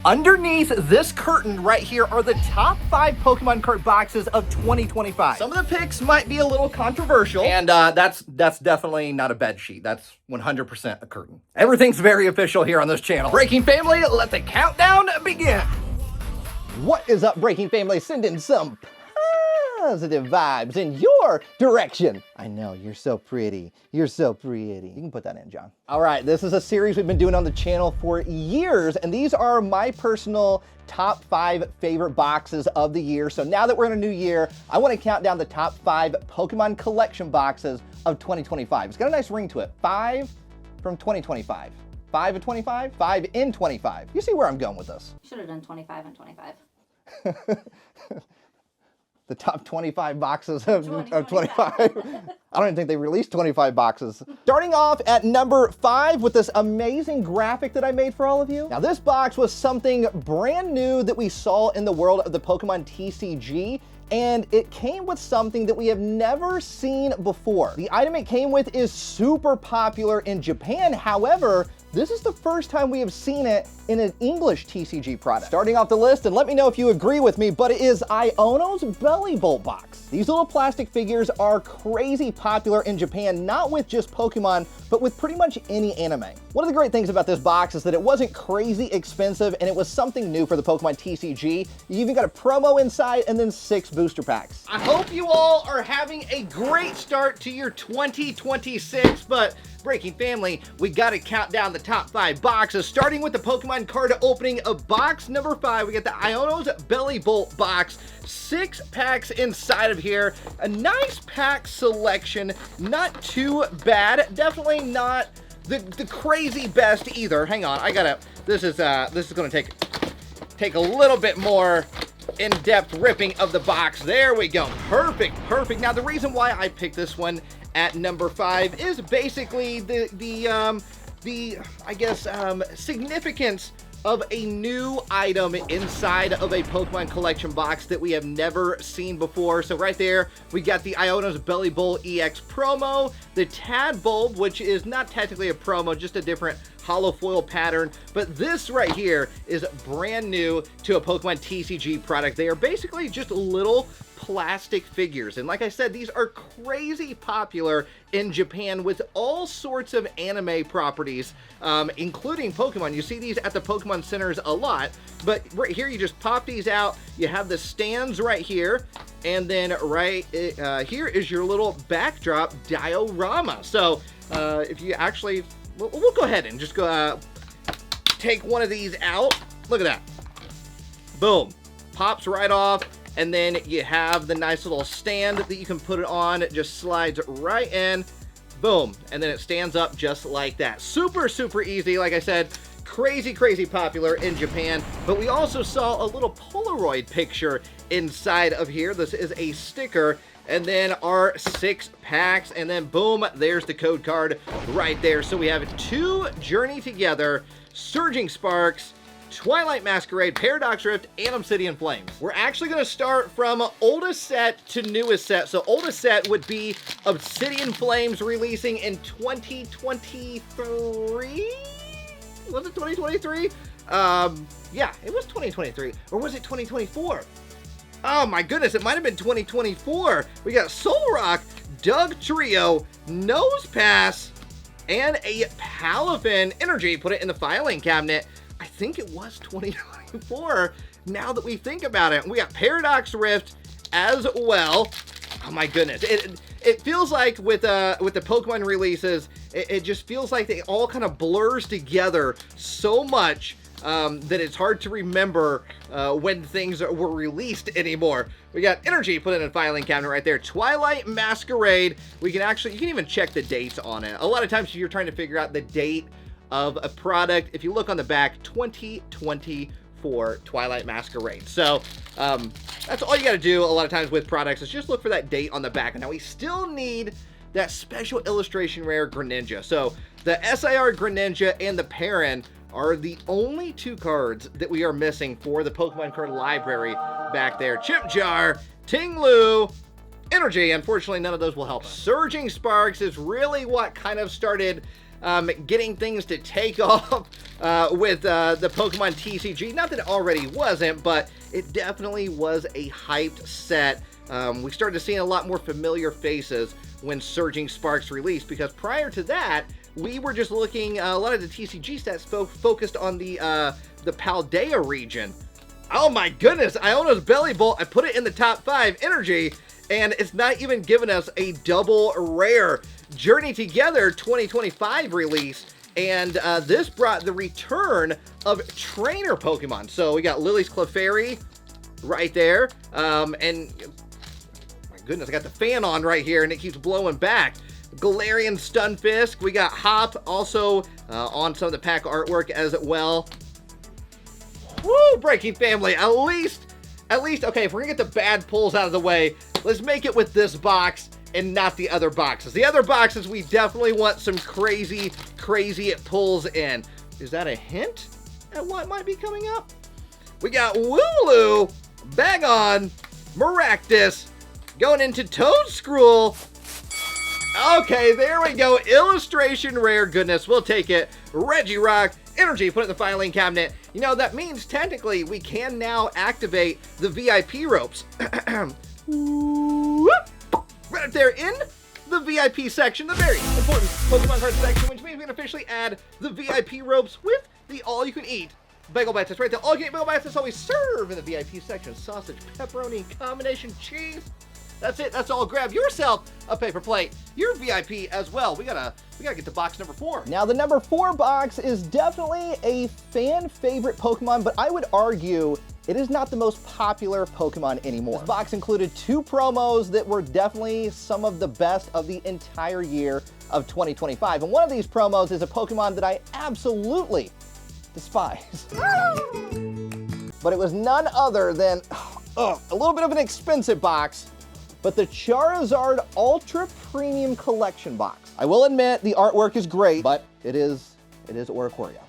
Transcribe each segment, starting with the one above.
Underneath this curtain right here are the top 5 Pokemon card boxes of 2025. Some of the picks might be a little controversial, and that's definitely not a bed sheet. That's 100% a curtain. Everything's very official here on this channel. Breaking family, let the countdown begin. What is up, Breaking family? Send in some positive vibes in your direction. I know, you're so pretty. You're so pretty. You can put that in, John. All right, this is a series we've been doing on the channel for years, and these are my personal top 5 favorite boxes of the year. So now that we're in a new year, I want to count down the top 5 Pokemon collection boxes of 2025. It's got a nice ring to it. 5 from 2025. 5 of 25? 5 in 25. You see where I'm going with this. Should have done 25 and 25. The top 25 boxes of 25. I don't even think they released 25 boxes. Starting off at number 5 with this amazing graphic that I made for all of you. Now, this box was something brand new that we saw in the world of the Pokemon TCG, and it came with something that we have never seen before. The item it came with is super popular in Japan. However, this is the first time we have seen it in an English TCG product. Starting off the list, and let me know if you agree with me, but it is Iono's Bellibolt box. These little plastic figures are crazy popular in Japan, not with just Pokemon, but with pretty much any anime. One of the great things about this box is that it wasn't crazy expensive, and it was something new for the Pokemon TCG. You even got a promo inside, and then 6 booster packs. I hope you all are having a great start to your 2026, but Breaking family, we gotta count down the top 5 boxes, starting with the Pokemon card opening of box number 5. We got the Iono's Bellibolt box, 6 packs inside of here. A nice pack selection, not too bad. Definitely not the crazy best either. Hang on, this is gonna take a little bit more in-depth ripping of the box. There we go. Perfect. Now, the reason why I picked this one at number 5 is basically the significance of a new item inside of a Pokemon collection box that we have never seen before. So right there, we got the Iono's Bellibolt EX promo, the Tadbulb, which is not technically a promo, just a different hollow foil pattern, but this right here is brand new to a Pokemon TCG product. They are basically just little plastic figures, and like I said, these are crazy popular in Japan with all sorts of anime properties, including Pokemon. You see these at the Pokemon centers a lot, but right here you just pop these out. You have the stands right here, and then right here is your little backdrop diorama. So if you actually, we'll go ahead and just go take one of these out. Look at that. Boom. Pops right off. And then you have the nice little stand that you can put it on. It just slides right in. Boom. And then it stands up just like that. Super easy. Like I said, crazy popular in Japan. But we also saw a little Polaroid picture inside of here. This is a sticker. And then our 6 packs. And then boom, there's the code card right there. So we have 2 Journey Together, Surging Sparks, Twilight Masquerade, Paradox Rift, and Obsidian Flames. We're actually going to start from oldest set to newest set. So oldest set would be Obsidian Flames, releasing in 2023? Was it 2023? Yeah, it was 2023. Or was it 2024? Oh my goodness, it might have been 2024. We got Solrock, Doug Trio, Nose Pass, and a Palafin Energy. Put it in the filing cabinet. I think it was 2024, now that we think about it. We got Paradox Rift as well. Oh my goodness. It feels like with the Pokemon releases, it just feels like they all kind of blurs together so much that it's hard to remember when things were released anymore. We got Energy, put in a filing cabinet right there. Twilight Masquerade. You can even check the dates on it. A lot of times if you're trying to figure out the date of a product, if you look on the back, 2024 Twilight Masquerade. So that's all you got to do a lot of times with products, is just look for that date on the back. And now we still need that special illustration rare Greninja. So the SIR Greninja and the Perrin are the only 2 cards that we are missing for the Pokemon card library back there. Chipjar, Tinglu, Energy. Unfortunately, none of those will help us. Surging Sparks is really what kind of started getting things to take off with the Pokemon TCG. Not that it already wasn't, but it definitely was a hyped set. We started seeing a lot more familiar faces when Surging Sparks released, because prior to that, we were just looking, a lot of the TCG stats focused on the Paldea region. Oh my goodness, Iono's Bellibolt, I put it in the top 5 energy, and it's not even giving us a double rare. Journey Together 2025 release, and this brought the return of trainer Pokemon. So we got Lily's Clefairy right there, and my goodness, I got the fan on right here, and it keeps blowing back. Galarian Stunfisk, we got Hop also on some of the pack artwork as well. Woo, Breaking family, at least, okay, if we're gonna get the bad pulls out of the way, let's make it with this box and not the other boxes. The other boxes, we definitely want some crazy pulls in. Is that a hint at what might be coming up? We got Wooloo, Bagon, Maractus, going into Toedscruel. Okay, there we go. Illustration rare. Goodness, we'll take it. Regirock, energy, put it in the filing cabinet. You know, that means technically we can now activate the VIP ropes. Right there in the VIP section, the very important Pokemon card section, which means we can officially add the VIP ropes with the all-you-can-eat bagel bites. That's right, the all-you-can-eat bagel bites that's always served in the VIP section. Sausage, pepperoni, combination cheese. That's it. That's all. Grab yourself a paper plate. You're VIP as well. We gotta get to box number 4. Now, the number 4 box is definitely a fan favorite Pokemon, but I would argue it is not the most popular Pokemon anymore. This box included 2 promos that were definitely some of the best of the entire year of 2025. And one of these promos is a Pokemon that I absolutely despise. But it was none other than a little bit of an expensive box, but the Charizard Ultra Premium Collection Box. I will admit the artwork is great, but it is Oricorio.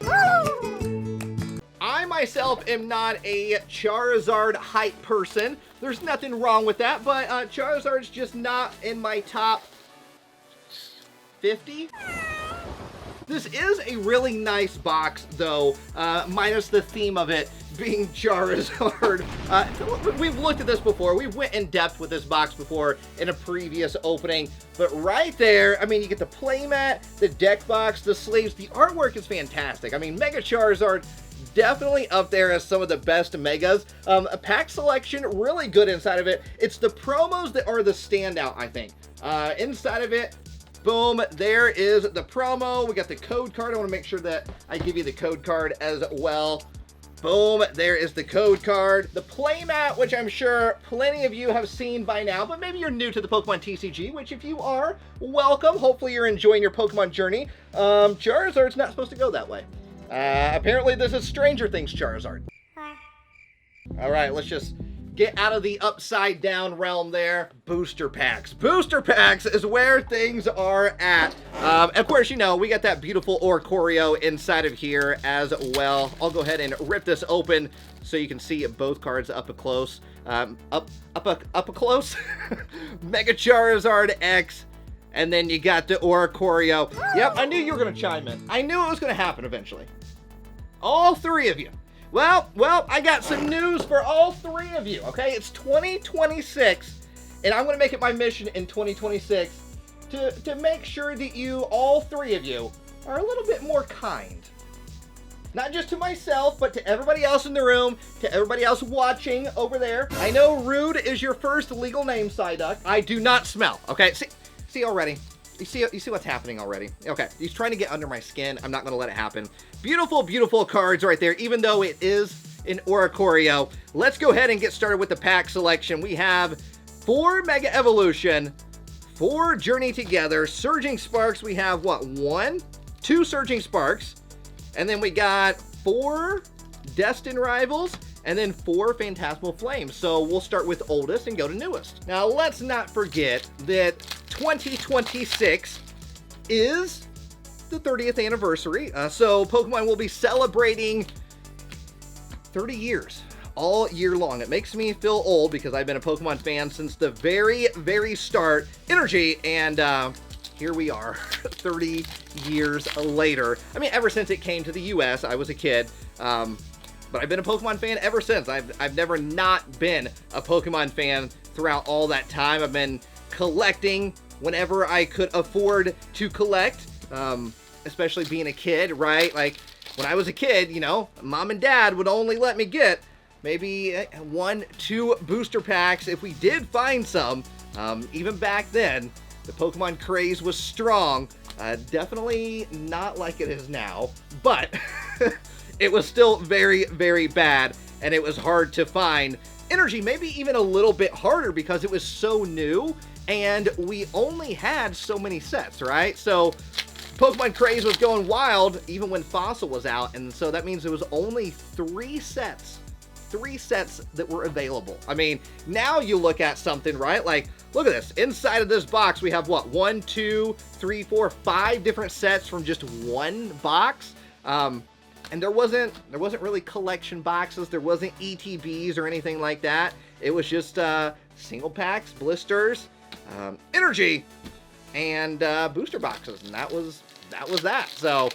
I myself am not a Charizard hype person. There's nothing wrong with that, but Charizard's just not in my top 50. This is a really nice box, though, minus the theme of it being Charizard. We've looked at this before. We went in depth with this box before in a previous opening, but right there, I mean, you get the playmat, the deck box, the sleeves. The artwork is fantastic. I mean, Mega Charizard, definitely up there as some of the best megas. A pack selection, really good inside of it. It's the promos that are the standout, I think. Inside of it, boom, there is the promo. We got the code card. I want to make sure that I give you the code card as well. Boom, there is the code card. The playmat, which I'm sure plenty of you have seen by now, but maybe you're new to the Pokemon TCG, which if you are, welcome. Hopefully you're enjoying your Pokemon journey. Charizard's not supposed to go that way. Apparently this is Stranger Things Charizard. All right, let's just get out of the upside down realm there. Booster packs. Booster packs is where things are at. Of course, you know, we got that beautiful Oricorio inside of here as well. I'll go ahead and rip this open so you can see both cards up close. Up close. Mega Charizard X. And then you got the Oricorio. Yep, I knew you were going to chime in. I knew it was going to happen eventually. All 3 of you. Well, I got some news for all 3 of you, okay? It's 2026, and I'm going to make it my mission in 2026 to make sure that you, all 3 of you, are a little bit more kind. Not just to myself, but to everybody else in the room, to everybody else watching over there. I know Rude is your first legal name, Psyduck. I do not smell, okay? See already. You see what's happening already. Okay, he's trying to get under my skin. I'm not going to let it happen. Beautiful, beautiful cards right there, even though it is an Oricorio. Let's go ahead and get started with the pack selection. We have 4 Mega Evolution, 4 Journey Together, Surging Sparks. We have, what, 1? 2 Surging Sparks. And then we got 4 Destined Rivals, and then 4 Phantasmal Flames. So we'll start with oldest and go to newest. Now, let's not forget that 2026 is the 30th anniversary. So Pokemon will be celebrating 30 years all year long. It makes me feel old because I've been a Pokemon fan since the very, very start. Energy, and here we are, 30 years later. I mean, ever since it came to the US, I was a kid, but I've been a Pokemon fan ever since. I've never not been a Pokemon fan throughout all that time. I've been collecting whenever I could afford to collect, especially being a kid, right? Like, when I was a kid, you know, mom and dad would only let me get maybe 1, 2 booster packs if we did find some. Even back then, the Pokemon craze was strong. Definitely not like it is now, but it was still very, very bad, and it was hard to find energy, maybe even a little bit harder because it was so new, and we only had so many sets, right? So Pokemon craze was going wild even when Fossil was out, and so that means there was only 3 sets that were available. I mean, now you look at something, right? Like, look at this. Inside of this box, we have what? 1, 2, 3, 4, 5 different sets from just one box. And there wasn't really collection boxes. There wasn't ETBs or anything like that. It was just single packs, blisters, energy, and booster boxes, and that was that. So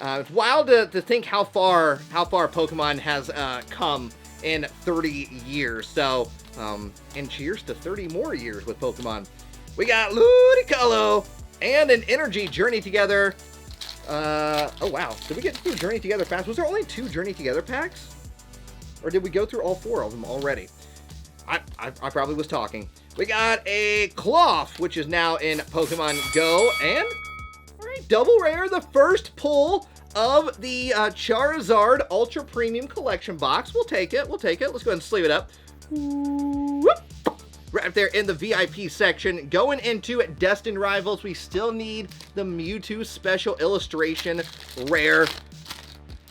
it's wild to think how far Pokemon has come in 30 years. So and cheers to 30 more years with Pokemon. We got Ludicolo and an energy Journey Together. Oh wow, did we get through Journey Together fast? Was there only 2 Journey Together packs? Or did we go through all 4 of them already? I probably was talking. We got a Cloth, which is now in Pokemon Go, and alright, double rare, the first pull of the Charizard Ultra Premium Collection Box. We'll take it, Let's go ahead and sleeve it up. Whoop. Right there in the VIP section. Going into Destined Rivals, we still need the Mewtwo Special Illustration Rare.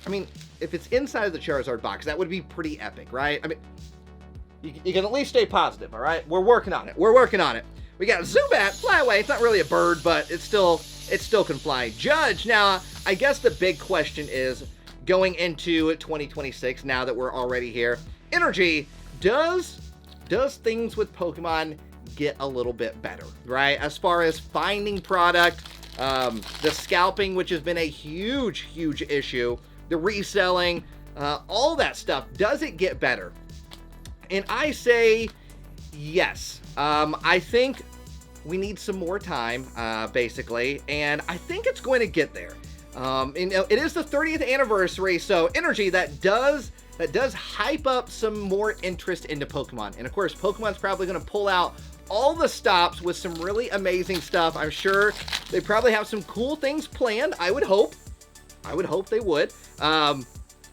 I mean, if it's inside of the Charizard box, that would be pretty epic, right? I mean, you can at least stay positive, all right? We're working on it. We got Zubat, fly away. It's not really a bird, but it still can fly. Judge, now, I guess the big question is, going into 2026, now that we're already here, energy, does things with Pokemon get a little bit better, right? As far as finding product, the scalping, which has been a huge issue, the reselling, all that stuff, does it get better? And I say yes. I think we need some more time, basically, and I think it's going to get there. You know, it is the 30th anniversary, so energy, that does hype up some more interest into Pokemon. And of course, Pokemon's probably going to pull out all the stops with some really amazing stuff. I'm sure they probably have some cool things planned. I would hope they would.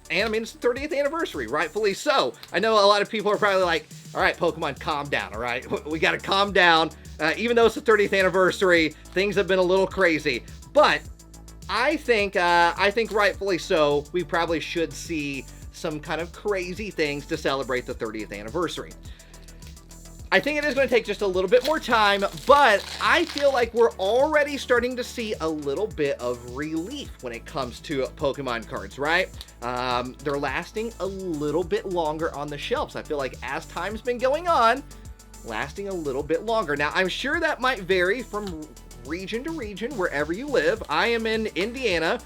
And I mean, it's the 30th anniversary, rightfully so. I know a lot of people are probably like, all right, Pokemon, calm down, all right? We got to calm down. Even though it's the 30th anniversary, things have been a little crazy. But I think rightfully so, we probably should see some kind of crazy things to celebrate the 30th anniversary. I think it is going to take just a little bit more time, but I feel like we're already starting to see a little bit of relief when it comes to Pokemon cards, right? They're lasting a little bit longer on the shelves. I feel like as time's been going on, lasting a little bit longer. Now, I'm sure that might vary from region to region, wherever you live. I am in Indiana,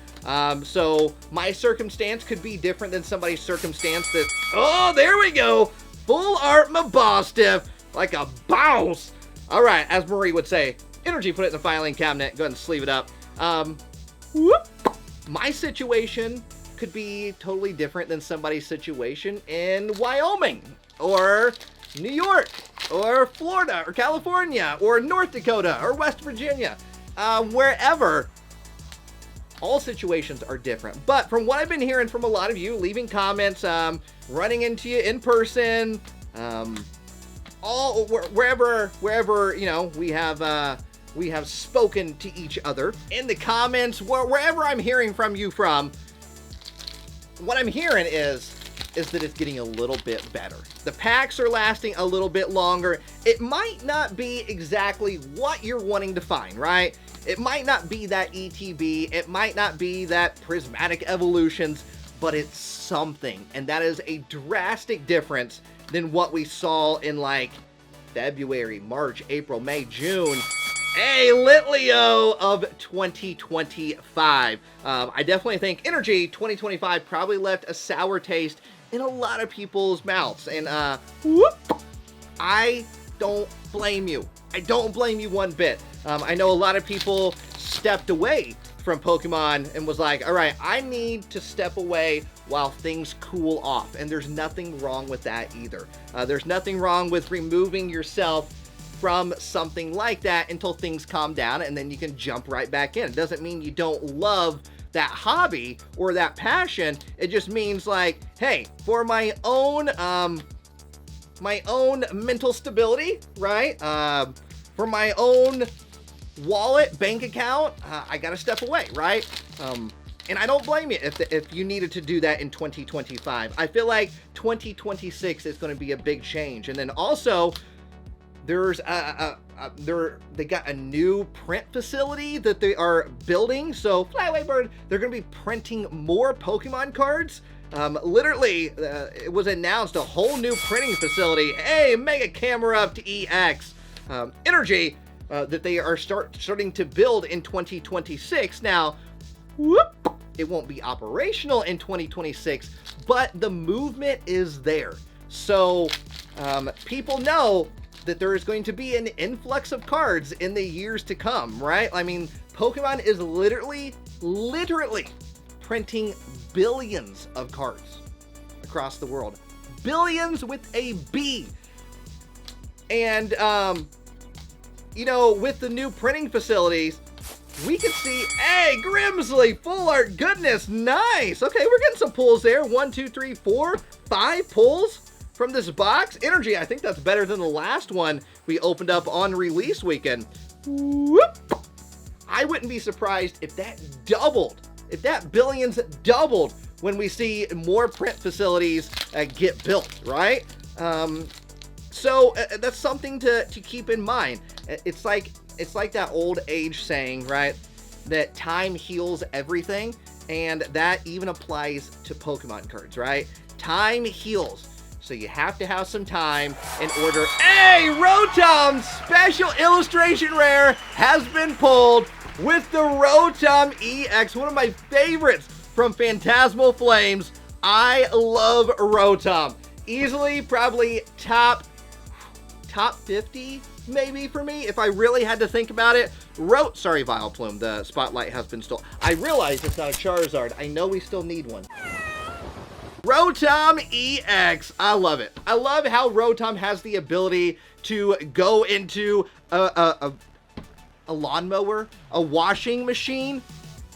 so my circumstance could be different than somebody's circumstance that, oh, there we go! Full art Mabostiff, like a boss! Alright, as Marie would say, energy, put it in the filing cabinet, go ahead and sleeve it up. Whoop. My situation could be totally different than somebody's situation in Wyoming, or New York, or Florida, or California, or North Dakota, or West Virginia, wherever. All situations are different. But from what I've been hearing from a lot of you, leaving comments, running into you in person, wherever, you know, we have spoken to each other in the comments, wherever I'm hearing from you from, what I'm hearing is that it's getting a little bit better. The packs are lasting a little bit longer. It might not be exactly what you're wanting to find, right? It might not be that ETB, it might not be that Prismatic Evolutions, but it's something, and that is a drastic difference than what we saw in like February, March, April, May, June. a Litleo of 2025. I definitely think Energy 2025 probably left a sour taste in a lot of people's mouths. And I don't blame you. I don't blame you one bit. I know a lot of people stepped away from Pokemon and was like, all right, I need to step away while things cool off. And there's nothing wrong with that either. There's nothing wrong with removing yourself from something like that until things calm down, and then you can jump right back in. It doesn't mean you don't love that hobby or that passion. It just means like, hey, for my own mental stability, right? For my own wallet, bank account, I gotta step away, right? And I don't blame you if you needed to do that in 2025. I feel like 2026 is going to be a big change. And then also, there's they got a new print facility that they are building. So Flyway Bird, they're going to be printing more Pokemon cards. Literally, it was announced a whole new printing facility. Hey, Mega Camera Up to EX Energy that they are starting to build in 2026. Now, it won't be operational in 2026, but the movement is there. So people know that there is going to be an influx of cards in the years to come, right? I mean, Pokemon is literally printing billions of cards across the world. Billions with a B. And, you know, with the new printing facilities, we can see, hey, Grimsley, full art, goodness, nice. Okay, we're getting some pulls there. 1, 2, 3, 4, 5 pulls from this box. Energy, I think that's better than the last one we opened up on release weekend. Whoop. I wouldn't be surprised if that doubled, if that billions doubled when we see more print facilities get built, right? So that's something to keep in mind. It's like that old age saying, right? That time heals everything, and that even applies to Pokemon cards, right? Time heals. So you have to have some time in order. Hey, Rotom Special Illustration Rare has been pulled with the Rotom EX, one of my favorites from Phantasmal Flames. I love Rotom. Easily, probably top 50 maybe for me, if I really had to think about it. Sorry, Vileplume, the spotlight has been stolen. I realize it's not a Charizard. I know we still need one. Rotom EX. I love it. I love how Rotom has the ability to go into a lawnmower, a washing machine,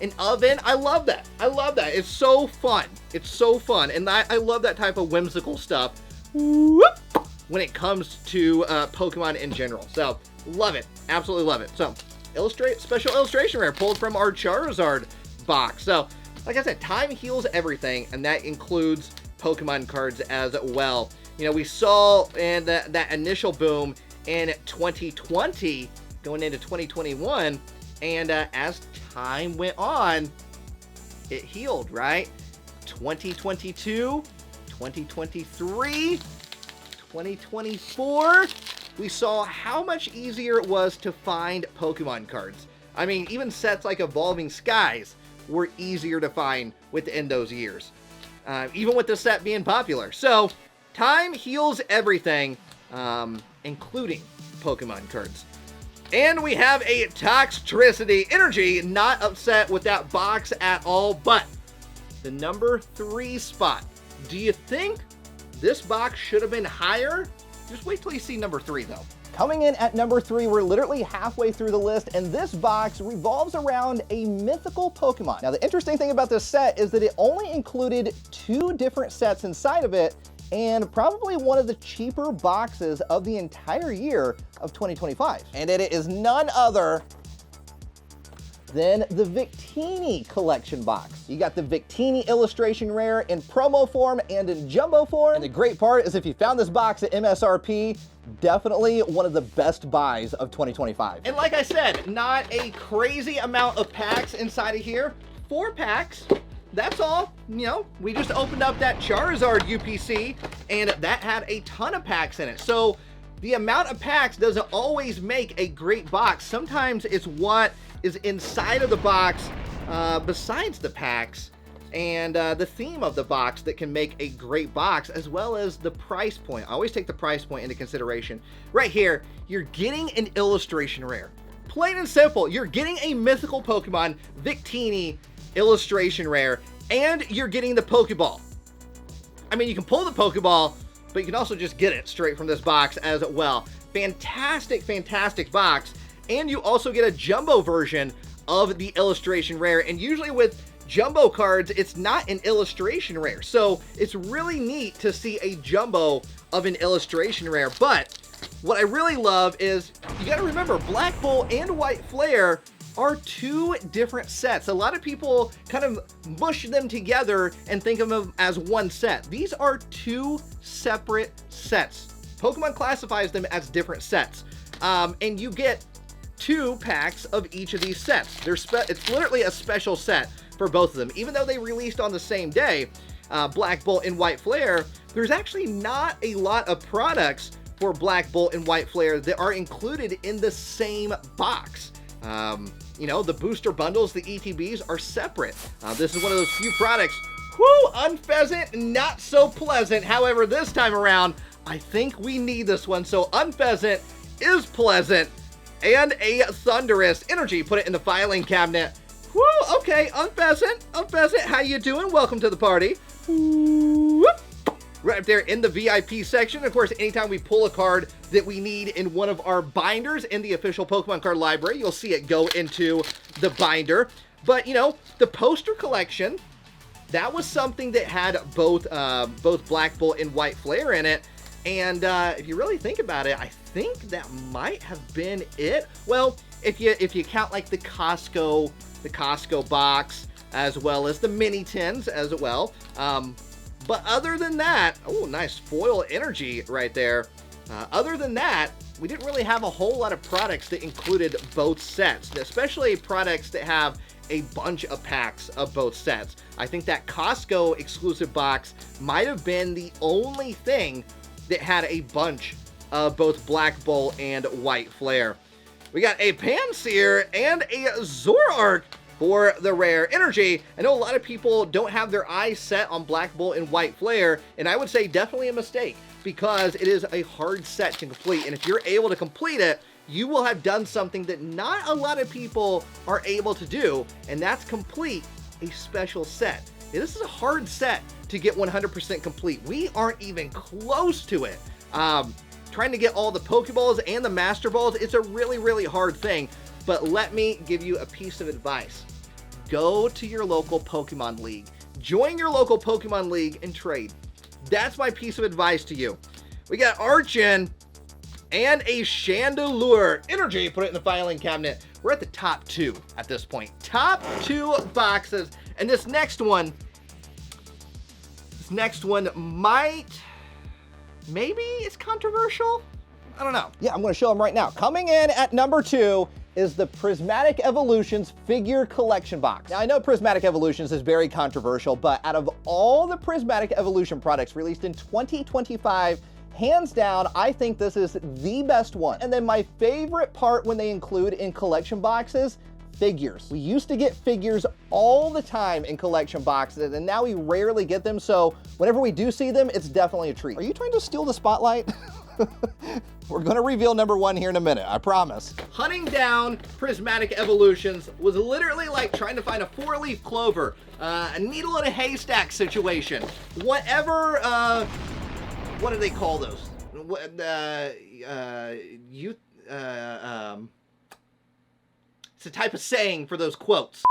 an oven. I love that. I love that. It's so fun. It's so fun. And I love that type of whimsical stuff. Whoop, when it comes to Pokemon in general. So, love it. Absolutely love it. So, special illustration rare pulled from our Charizard box. So, like I said, time heals everything, and that includes Pokemon cards as well. You know, we saw in that initial boom in 2020 going into 2021, and as time went on, it healed, right? 2022, 2023, 2024, we saw how much easier it was to find Pokemon cards. I mean, even sets like Evolving Skies were easier to find within those years, even with the set being popular. So, time heals everything, including Pokemon cards. And we have a Toxtricity Energy, not upset with that box at all, but the number 3 spot. Do you think this box should have been higher? Just wait till you see number 3, though. Coming in at number 3, we're literally halfway through the list, and this box revolves around a mythical Pokemon. Now, the interesting thing about this set is that it only included 2 different sets inside of it, and probably one of the cheaper boxes of the entire year of 2025. And it is none other than the Victini Collection Box. You got the Victini illustration rare in promo form and in jumbo form. And the great part is if you found this box at MSRP, definitely one of the best buys of 2025. And like I said, not a crazy amount of packs inside of here. 4 packs, that's all. You know, we just opened up that Charizard UPC, and that had a ton of packs in it. So the amount of packs doesn't always make a great box. Sometimes it's what is inside of the box besides the packs and the theme of the box that can make a great box, as well as the price point. I always take the price point into consideration. Right here, you're getting an illustration rare. Plain and simple, you're getting a mythical Pokemon, Victini illustration rare, and you're getting the Pokeball. I mean, you can pull the Pokeball, but you can also just get it straight from this box as well. Fantastic, fantastic box. And you also get a jumbo version of the illustration rare. And usually with jumbo cards, it's not an illustration rare. So it's really neat to see a jumbo of an illustration rare. But what I really love is, you got to remember, Black Bolt and White Flare are two different sets. A lot of people kind of mush them together and think of them as one set. These are two separate sets. Pokemon classifies them as different sets. And you get 2 packs of each of these sets. It's literally a special set for both of them. Even though they released on the same day, Black Bolt and White Flare, there's actually not a lot of products for Black Bolt and White Flare that are included in the same box. You know, the booster bundles, the ETBs, are separate. This is one of those few products. Whoo, Unpheasant, not so pleasant. However, this time around, I think we need this one. So Unpheasant is pleasant, and a Thunderous Energy. Put it in the filing cabinet. Whoo, okay, Unpheasant, how you doing? Welcome to the party. Whoop. Right up there in the VIP section. Of course, anytime we pull a card that we need in one of our binders in the official Pokemon card library, you'll see it go into the binder. But, you know, the poster collection, that was something that had both Black Bolt and White Flare in it. And if you really think about it, I think that might have been it. Well, if you count like the Costco box, as well as the mini tins as well. But other than that, oh, nice foil energy right there. Other than that, we didn't really have a whole lot of products that included both sets, especially products that have a bunch of packs of both sets. I think that Costco exclusive box might have been the only thing that had a bunch of both Black Bolt and White Flare. We got a Pansear and a Zoroark for the rare energy. I know a lot of people don't have their eyes set on Black Bolt and White Flare, and I would say definitely a mistake, because it is a hard set to complete, and if you're able to complete it, you will have done something that not a lot of people are able to do, and that's complete a special set. Now, this is a hard set to get 100% complete. We aren't even close to it. Trying to get all the Pokeballs and the Master Balls, it's a really, really hard thing. But let me give you a piece of advice. Go to your local Pokemon League. Join your local Pokemon League and trade. That's my piece of advice to you. We got Archon and a Chandelure Energy. Put it in the filing cabinet. We're at the top 2 at this point. Top 2 boxes. And this next one maybe it's controversial. I don't know. Yeah, I'm going to show them right now. Coming in at number 2 is the Prismatic Evolutions Figure Collection Box. Now, I know Prismatic Evolutions is very controversial, but out of all the Prismatic Evolution products released in 2025, hands down, I think this is the best one. And then my favorite part when they include in collection boxes, figures. We used to get figures all the time in collection boxes, and now we rarely get them, so whenever we do see them, it's definitely a treat. Are you trying to steal the spotlight? We're gonna reveal number 1 here in a minute, I promise. Hunting down Prismatic Evolutions was literally like trying to find a 4-leaf clover, a needle in a haystack situation. Whatever, what do they call those? It's a type of saying for those quotes.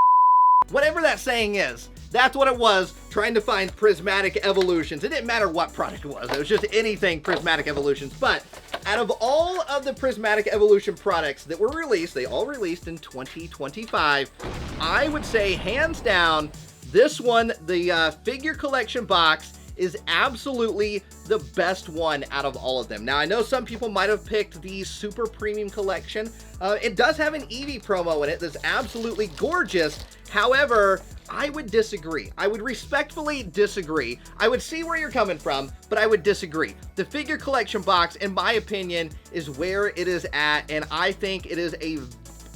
Whatever that saying is, that's what it was, trying to find Prismatic Evolutions. It didn't matter what product it was just anything Prismatic Evolutions. But out of all of the Prismatic Evolution products that were released, they all released in 2025, I would say hands down, this one, the Figure Collection Box, is absolutely the best one out of all of them. Now, I know some people might have picked the Super Premium Collection. It does have an Eevee promo in it that's absolutely gorgeous. However, I would disagree. I would respectfully disagree. I would see where you're coming from, but I would disagree. The figure collection box, in my opinion, is where it is at, and I think it is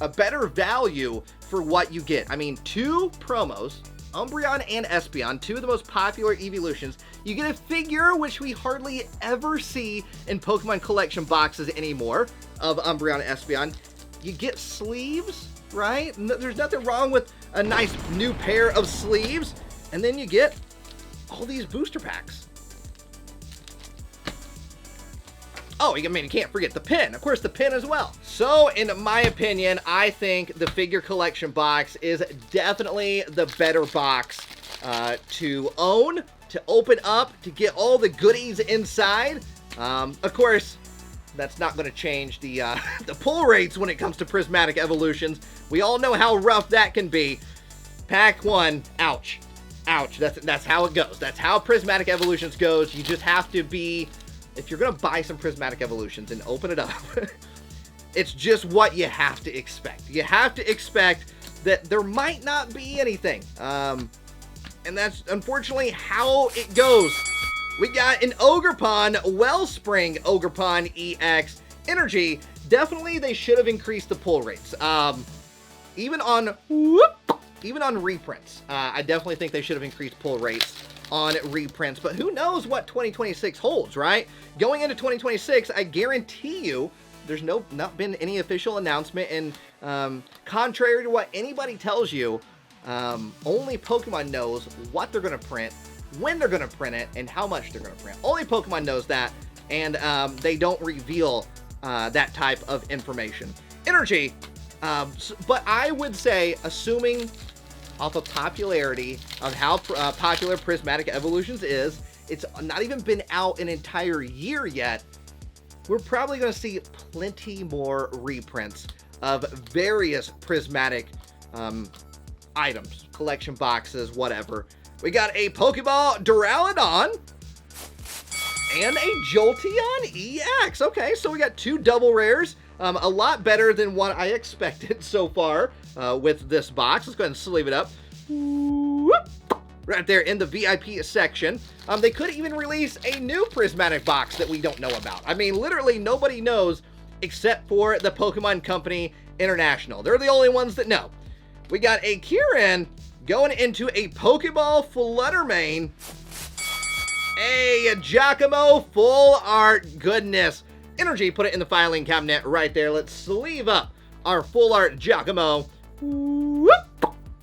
a better value for what you get. I mean, 2 promos, Umbreon and Espeon, 2 of the most popular evolutions. You get a figure, which we hardly ever see in Pokemon collection boxes anymore, of Umbreon and Espeon. You get sleeves, right? There's nothing wrong with a nice new pair of sleeves. And then you get all these booster packs. Oh, I mean, you can't forget the pin. Of course, the pin as well. So, in my opinion, I think the figure collection box is definitely the better box to own, to open up, to get all the goodies inside. Of course, that's not going to change the pull rates when it comes to Prismatic Evolutions. We all know how rough that can be. Pack 1, ouch. Ouch. That's how it goes. That's how Prismatic Evolutions goes. You just have to be... If you're going to buy some Prismatic Evolutions and open it up, it's just what you have to expect. You have to expect that there might not be anything. And that's unfortunately how it goes. We got an Ogerpon, Wellspring Ogerpon EX Energy. Definitely they should have increased the pull rates. Even on reprints. I definitely think they should have increased pull rates on reprints, but who knows what 2026 holds, right? Going into 2026, I guarantee you there's not been any official announcement, and contrary to what anybody tells you, only Pokemon knows what they're going to print, when they're going to print it, and how much they're going to print. Only Pokemon knows that, and they don't reveal that type of information. Energy, but I would say, assuming off of popularity of how popular Prismatic Evolutions is, it's not even been out an entire year yet, we're probably going to see plenty more reprints of various Prismatic items, collection boxes, whatever. We got a Pokeball Duraludon and a Jolteon EX. Okay, so we got 2 double rares. A lot better than what I expected so far with this box. Let's go ahead and sleeve it up. Whoop. Right there in the VIP section. They could even release a new Prismatic box that we don't know about. I mean, literally nobody knows except for the Pokemon Company International. They're the only ones that know. We got a Kieran going into a Pokeball Fluttermane. A Giacomo Full Art. Goodness. Energy, put it in the filing cabinet right there. Let's sleeve up our Full Art Giacomo. Whoop.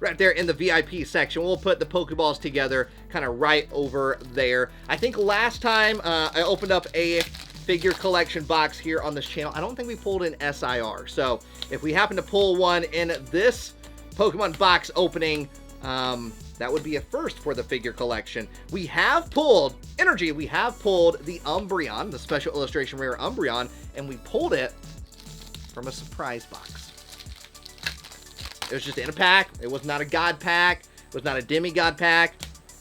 Right there in the VIP section. We'll put the Pokeballs together kind of right over there. I think last time I opened up a figure collection box here on this channel, I don't think we pulled an SIR. So if we happen to pull one in this Pokemon box opening, that would be a first for the figure collection. We have pulled Energy. We have pulled the Umbreon, the special illustration rare Umbreon, and we pulled it from a surprise box. It was just in a pack. It was not a god pack. It was not a demigod pack.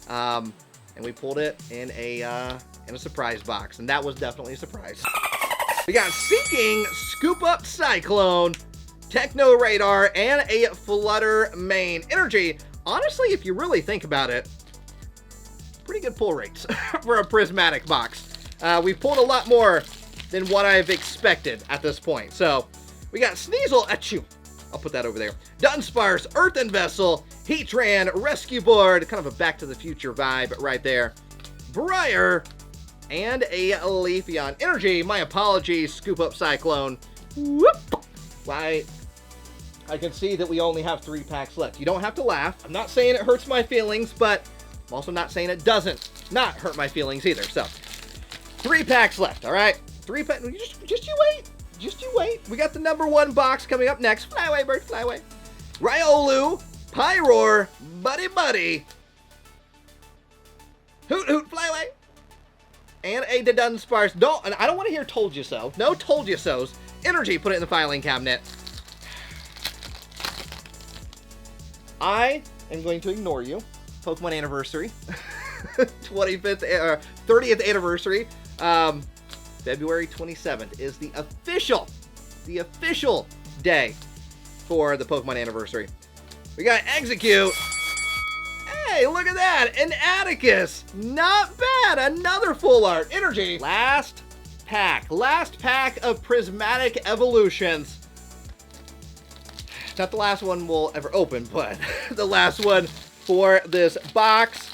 And we pulled it in a surprise box, and that was definitely a surprise. We got Seeking, Scoop Up Cyclone, Techno Radar, and a Fluttermane. Energy. Honestly, if you really think about it, pretty good pull rates for a Prismatic box. We pulled a lot more than what I've expected at this point. So, we got Sneasel, Achoo. I'll put that over there. Dunsparce, Earthen Vessel, Heatran, Rescue Board, kind of a Back to the Future vibe right there. Briar, and a Leafeon. Energy, my apologies, Scoop Up Cyclone. Whoop! Why? I can see that we only have 3 packs left. You don't have to laugh. I'm not saying it hurts my feelings, but I'm also not saying it doesn't not hurt my feelings either. So, 3 packs left, all right? 3 packs. Just you wait. Just you wait. We got the number 1 box coming up next. Fly away, bird, fly away. Riolu, Pyroar, Buddy, Hoot Hoot, fly away. And a Dunsparce. I don't want to hear told you so. No told you so's. Energy, put it in the filing cabinet. I am going to ignore you. Pokemon Anniversary. 30th anniversary. February 27th is the official day for the Pokemon anniversary. We got Execute. Hey, look at that, an Atticus. Not bad, another full art. Energy. Last pack of Prismatic Evolutions. Not the last one we'll ever open, but the last one for this box.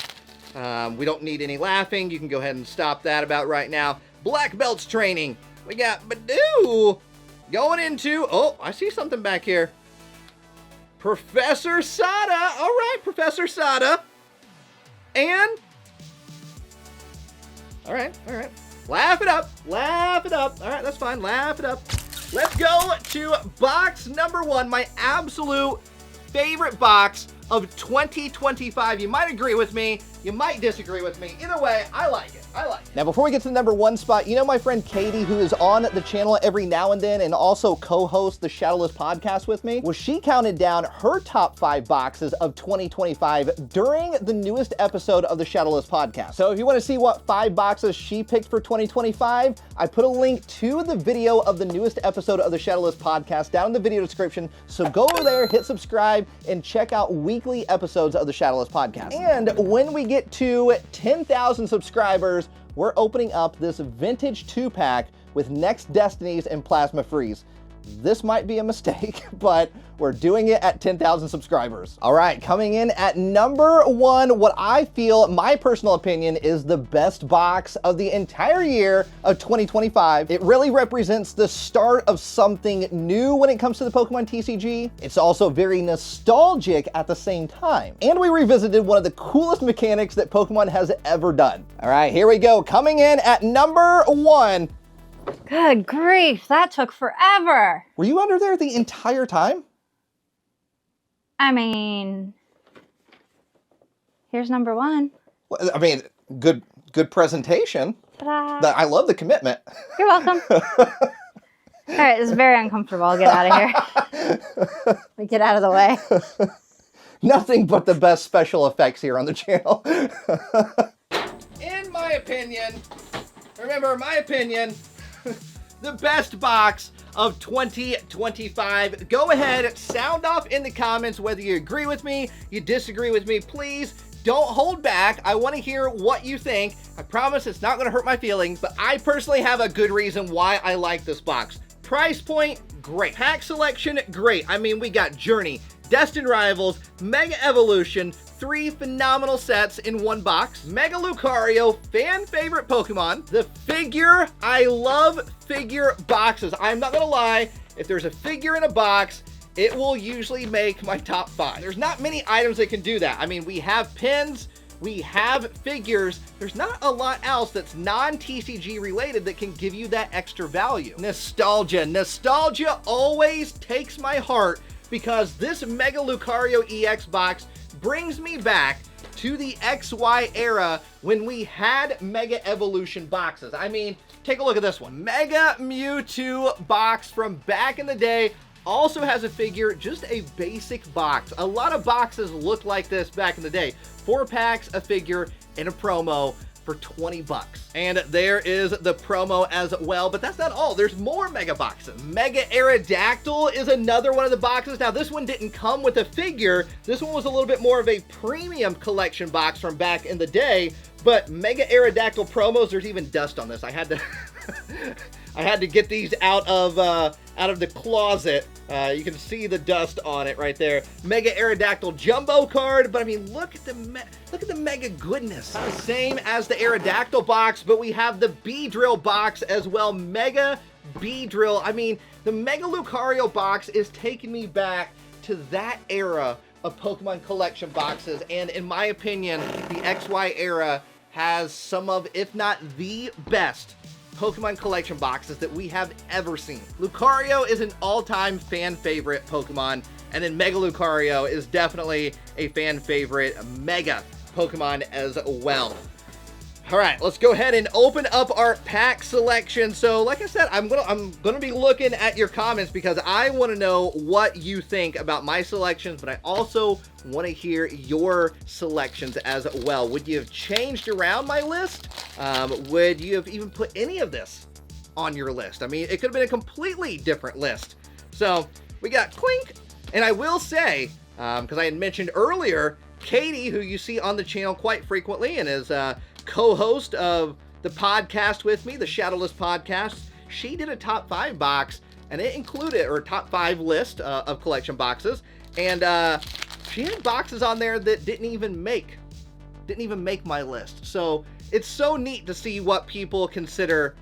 We don't need any laughing. You can go ahead and stop that about right now. Black Belts training. We got Badoo going into, oh, I see something back here. Professor Sada. All right, Professor Sada. And, all right. Laugh it up. All right, that's fine. Laugh it up. Let's go to box number 1, my absolute favorite box of 2025. You might agree with me. You might disagree with me. Either way, I like it. Now, before we get to the number 1 spot, you know my friend Katie, who is on the channel every now and then and also co-hosts the Shadowless podcast with me? Well, she counted down her top 5 boxes of 2025 during the newest episode of the Shadowless podcast. So if you want to see what 5 boxes she picked for 2025, I put a link to the video of the newest episode of the Shadowless podcast down in the video description. So go over there, hit subscribe, and check out weekly episodes of the Shadowless podcast. And when we get to 10,000 subscribers, we're opening up this vintage 2-pack with Next Destinies and Plasma Freeze. This might be a mistake, but we're doing it at 10,000 subscribers. All right, coming in at number 1, what I feel, my personal opinion, is the best box of the entire year of 2025. It really represents the start of something new when it comes to the Pokemon TCG. It's also very nostalgic at the same time. And we revisited one of the coolest mechanics that Pokemon has ever done. All right, here we go. Coming in at number 1. Good grief, that took forever. Were you under there the entire time? I mean, here's number 1. Well, I mean, good presentation. Ta-da. I love the commitment. You're welcome. All right, this is very uncomfortable. I'll get out of here. Let me get out of the way. Nothing but the best special effects here on the channel. In my opinion, remember my opinion, the best box of 2025. Go ahead, sound off in the comments whether you agree with me, you disagree with me. Please don't hold back. I want to hear what you think. I promise it's not going to hurt my feelings, but I personally have a good reason why I like this box. Price point, great. Pack selection, great. I mean, we got Journey, Destined Rivals, Mega Evolution, 3 phenomenal sets in one box. Mega Lucario, fan favorite Pokemon. The figure, I love figure boxes. I'm not gonna lie, if there's a figure in a box, it will usually make my top 5. There's not many items that can do that. I mean, we have pins, we have figures. There's not a lot else that's non-TCG related that can give you that extra value. Nostalgia. Nostalgia always takes my heart because this Mega Lucario EX box brings me back to the XY era when we had Mega Evolution boxes. I mean, take a look at this one. Mega Mewtwo box from back in the day. Also has a figure, just a basic box. A lot of boxes looked like this back in the day. 4 packs, a figure, and a promo for 20 bucks. And there is the promo as well, but that's not all. There's more mega boxes. Mega Aerodactyl is another one of the boxes. Now, this one didn't come with a figure. This one was a little bit more of a premium collection box from back in the day, but Mega Aerodactyl promos, there's even dust on this. I had to I had to get these out of the closet. You can see the dust on it right there. Mega Aerodactyl jumbo card, but I mean, look at the mega goodness. Not the same as the Aerodactyl box, but we have the Beedrill box as well. Mega Beedrill. I mean, the Mega Lucario box is taking me back to that era of Pokemon collection boxes, and in my opinion, the XY era has some of, if not the best, Pokemon collection boxes that we have ever seen. Lucario is an all-time fan favorite Pokemon, and then Mega Lucario is definitely a fan favorite Mega Pokemon as well. All right, let's go ahead and open up our pack selection. So like I said, I'm gonna be looking at your comments because I want to know what you think about my selections, but I also want to hear your selections as well. Would you have changed around my list? Would you have even put any of this on your list? I mean, it could have been a completely different list. So we got Clink, and I will say, because I had mentioned earlier, Katie, who you see on the channel quite frequently and is co-host of the podcast with me, the Shadowless Podcast, she did a top 5 box, and it included, or top 5 list of collection boxes, and she had boxes on there that didn't even make my list. So it's so neat to see what people consider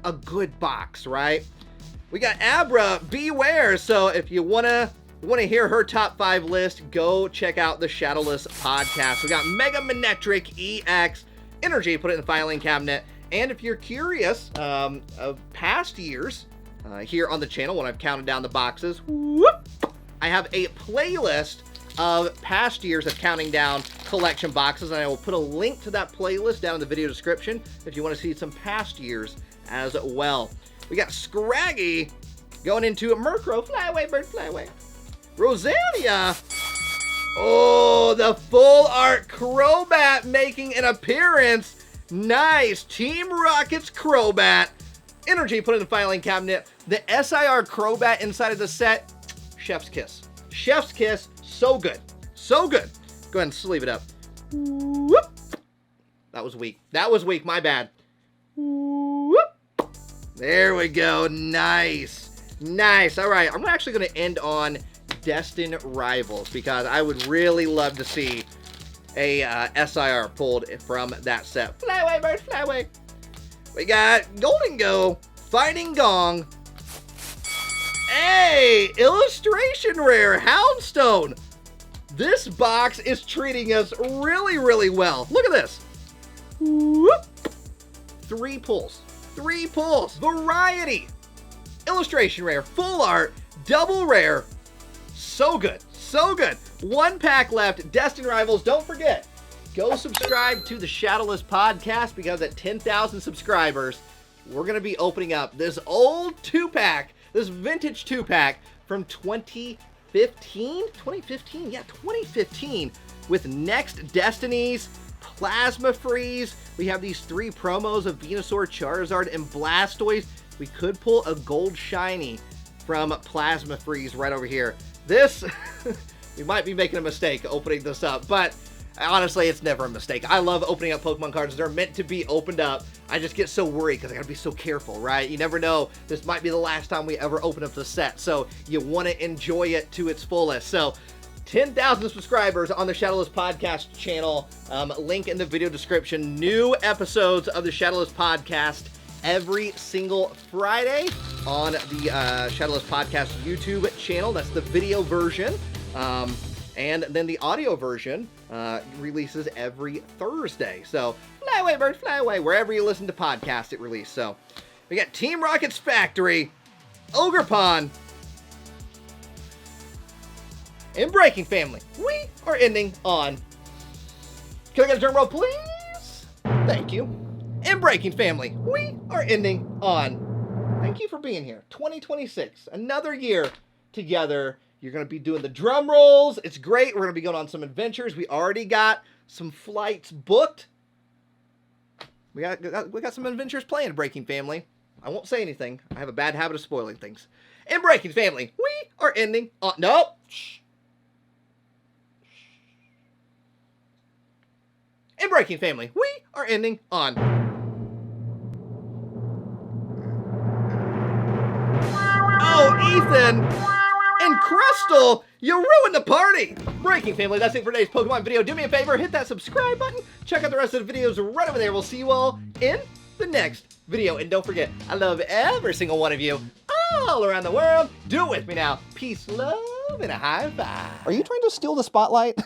a good box, right? We got Abra Beware. So if you wanna hear her top 5 list, go check out the Shadowless Podcast. We got Mega Manetric EX Energy, put it in the filing cabinet. And if you're curious of past years here on the channel, when I've counted down the boxes, whoop, I have a playlist of past years of counting down collection boxes, and I will put a link to that playlist down in the video description if you want to see some past years as well. We got Scraggy going into a Murkrow, fly away, bird, fly away. Rosalia, oh, the full art Crobat making an appearance. Nice, Team Rocket's Crobat. Energy, put in the filing cabinet. The SIR Crobat inside of the set, chef's kiss. Chef's kiss, so good, so good. Go ahead and sleeve it up. Whoop. That was weak. That was weak, my bad. Whoop. There we go, nice, nice. All right, I'm actually gonna end on Destined Rivals because I would really love to see a SIR pulled from that set. Fly away, bird, fly away. We got Golden Go, Fighting Gong. Hey, illustration rare, Houndstone. This box is treating us really, really well. Look at this. Whoop. 3 pulls, 3 pulls. Variety, illustration rare, full art, double rare. So good, so good. 1 pack left, Destined Rivals. Don't forget, go subscribe to the Shadowless Podcast because at 10,000 subscribers, we're going to be opening up this old 2-pack, this vintage 2-pack from 2015? 2015? Yeah, 2015 with Next Destinies, Plasma Freeze. We have these 3 promos of Venusaur, Charizard, and Blastoise. We could pull a gold shiny from Plasma Freeze right over here. This, we might be making a mistake opening this up, but honestly, it's never a mistake. I love opening up Pokemon cards. They're meant to be opened up. I just get so worried because I gotta be so careful, right? You never know. This might be the last time we ever open up the set, so you want to enjoy it to its fullest. So 10,000 subscribers on the Shadowless Podcast channel. Link in the video description. New episodes of the Shadowless Podcast every single Friday on the Shadowless Podcast YouTube channel. That's the video version. And then the audio version releases every Thursday. So fly away, bird, fly away. Wherever you listen to podcasts, it releases. So we got Team Rocket's Factory, Ogerpon, and Breaking Family. We are ending on... Can I get a drum roll, please? Thank you. And Breaking Family, we are ending on... Thank you for being here. 2026, another year together. You're going to be doing the drum rolls. It's great. We're going to be going on some adventures. We already got some flights booked. We got some adventures planned, Breaking Family. I won't say anything. I have a bad habit of spoiling things. And Breaking Family, we are ending on... Nope. Shh. In Breaking Family, we are ending on... Oh, Ethan and Crystal, you ruined the party! Breaking Family, that's it for today's Pokemon video. Do me a favor, hit that subscribe button. Check out the rest of the videos right over there. We'll see you all in the next video. And don't forget, I love every single one of you all around the world. Do it with me now. Peace, love, and a high five. Are you trying to steal the spotlight?